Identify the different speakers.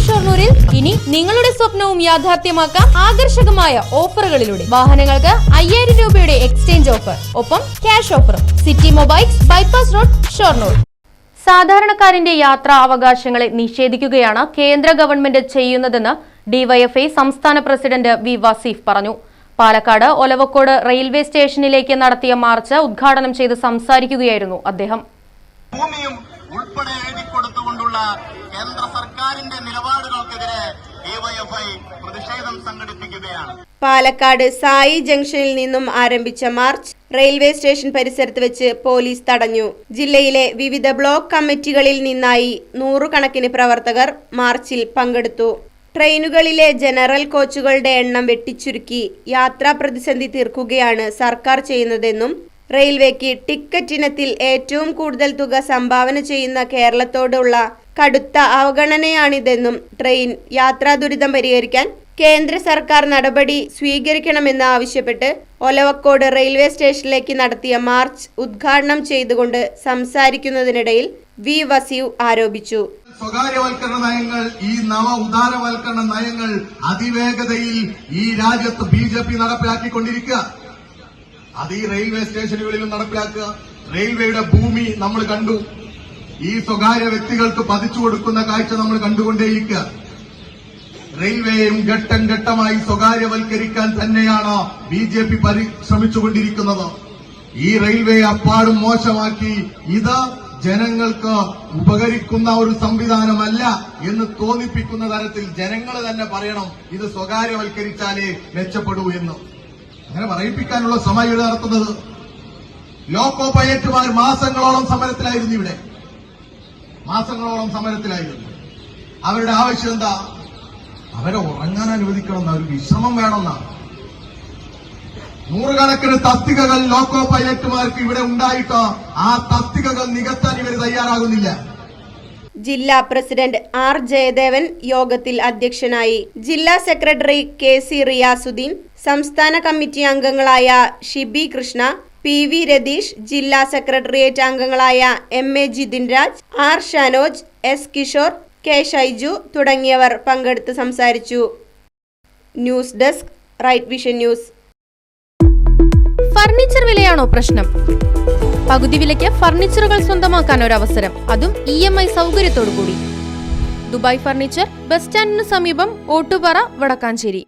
Speaker 1: ഷൊർണൂരിൽ ഇനി നിങ്ങളുടെ സ്വപ്നവും യാഥാർത്ഥ്യമാക്കാം ആകർഷകമായ ഓഫറുകളിലൂടെ. വാഹനങ്ങൾക്ക് 5000 രൂപയുടെ എക്സ്ചേഞ്ച് ഓഫർ, ഒപ്പം ക്യാഷ് ഓഫറും. City mobiles, bypass road, Shoranur. സാധാരണക്കാരന്റെ യാത്രാ അവകാശങ്ങളെ നിഷേധിക്കുകയാണ് കേന്ദ്ര ഗവൺമെന്റ് ചെയ്യുന്നതെന്ന് ഡിവൈഎഫ്ഐ സംസ്ഥാന പ്രസിഡന്റ് വി വസീഫ് പറഞ്ഞു. പാലക്കാട് ഒലവക്കോട് റെയിൽവേ സ്റ്റേഷനിലേക്ക് നടത്തിയ മാർച്ച് ഉദ്ഘാടനം ചെയ്ത് സംസാരിക്കുകയായിരുന്നു അദ്ദേഹം.
Speaker 2: ഭൂമിയും ഉൾപ്പെടെ എഴുതിക്കൊടുത്തുകൊണ്ടുള്ള കേന്ദ്ര സർക്കാരിന്റെ നിലപാടുകൾക്കെതിരെ ഡിവൈഎഫ്ഐ പ്രതിഷേധം സംഘടിപ്പിക്കുകയാണ്.
Speaker 3: പാലക്കാട് സായി ജംഗ്ഷനിൽ നിന്നും ആരംഭിച്ച മാർച്ച് റെയിൽവേ സ്റ്റേഷൻ പരിസരത്ത് വെച്ച് പോലീസ് തടഞ്ഞു. ജില്ലയിലെ വിവിധ ബ്ലോക്ക് കമ്മിറ്റികളിൽ നിന്നായി 100 കണക്കിന് പ്രവർത്തകർ മാർച്ചിൽ പങ്കെടുത്തു. ട്രെയിനുകളിലെ ജനറൽ കോച്ചുകളുടെ എണ്ണം വെട്ടിച്ചുരുക്കി യാത്രാ പ്രതിസന്ധി തീർക്കുകയാണ് സർക്കാർ ചെയ്യുന്നതെന്നും റെയിൽവേക്ക് ടിക്കറ്റ് ഇനത്തിൽ ഏറ്റവും കൂടുതൽ തുക സംഭാവന ചെയ്യുന്ന കേരളത്തോടുള്ള കടുത്ത അവഗണനയാണിതെന്നും ട്രെയിൻ യാത്രാ ദുരിതം പരിഹരിക്കാൻ കേന്ദ്ര സർക്കാർ നടപടി സ്വീകരിക്കണമെന്ന് ആവശ്യപ്പെട്ട് ഒലവക്കോട് റെയിൽവേ സ്റ്റേഷനിലേക്ക് നടത്തിയ മാർച്ച് ഉദ്ഘാടനം ചെയ്തുകൊണ്ട് സംസാരിക്കുന്നതിനിടയിൽ വി വസീഫ് ആരോപിച്ചു.
Speaker 2: സ്വകാര്യവൽക്കരണ നയങ്ങൾ, ഈ നവ ഉദാരവൽക്കരണ നയങ്ങൾ അതിവേഗതയിൽ ഈ രാജ്യത്ത് BJP നടപ്പിലാക്കിക്കൊണ്ടിരിക്കുക. അത് ഈ റെയിൽവേ സ്റ്റേഷനുകളിലും നടപ്പിലാക്കുക. റെയിൽവേയുടെ ഭൂമി നമ്മൾ കണ്ടു. ഈ സ്വകാര്യ വ്യക്തികൾക്ക് പതിച്ചു കൊടുക്കുന്ന കാഴ്ച നമ്മൾ കണ്ടുകൊണ്ടേയിരിക്കുക. റെയിൽവേയും ഘട്ടം ഘട്ടമായി സ്വകാര്യവൽക്കരിക്കാൻ തന്നെയാണ് BJP പരിശ്രമിച്ചുകൊണ്ടിരിക്കുന്നത്. ഈ റെയിൽവേ അപ്പാടും മോശമാക്കി ഇത് ജനങ്ങൾക്ക് ഉപകരിക്കുന്ന ഒരു സംവിധാനമല്ല എന്ന് തോന്നിപ്പിക്കുന്ന തരത്തിൽ ജനങ്ങൾ തന്നെ പറയണം ഇത് സ്വകാര്യവൽക്കരിച്ചാലേ മെച്ചപ്പെടൂ എന്ന്. അങ്ങനെ പറയിപ്പിക്കാനുള്ള ശ്രമം ഇവിടെ നടത്തുന്നത്. ലോക്കോ പൈലറ്റുമാർ മാസങ്ങളോളം സമരത്തിലായിരുന്നു. ഇവിടെ മാസങ്ങളോളം സമരത്തിലായിരുന്നു. അവരുടെ ആവശ്യം എന്താ? അവരെ ഉറങ്ങാൻ അനുവദിക്കണമെന്ന ഒരു വിശ്രമം വേണമെന്നാണ്. 100 കണക്കിന് തസ്തികകൾ ലോക്കോ പൈലറ്റുമാർക്ക് ഇവിടെ ഉണ്ടായിട്ട് ആ തസ്തികകൾ നികത്താൻ ഇവർ തയ്യാറാകുന്നില്ല.
Speaker 3: ജില്ലാ പ്രസിഡന്റ് ആർ ജയദേവൻ യോഗത്തിൽ അധ്യക്ഷനായി. ജില്ലാ സെക്രട്ടറി KC റിയാസുദ്ദീൻ, സംസ്ഥാന കമ്മിറ്റി അംഗങ്ങളായ ഷിബി കൃഷ്ണ, PV രതീഷ്, ജില്ലാ സെക്രട്ടേറിയറ്റ് അംഗങ്ങളായ MA Jithin Raj, R Shanoj, S Kishore, K Shaiju തുടങ്ങിയവർ പങ്കെടുത്ത് സംസാരിച്ചു. News desk, right vision news.
Speaker 1: Furniture വിലയാണോ പ്രശ്നം? പകുതി വിലയ്ക്ക് ഫർണിച്ചറുകൾ സ്വന്തമാക്കാൻ ഒരു അവസരം, അതും EMI സൗകര്യത്തോടു കൂടി. ദുബായ് ഫർണിച്ചർ, ബസ് സ്റ്റാൻഡിന് സമീപം, ഓട്ടുപാറ, വടക്കാഞ്ചേരി.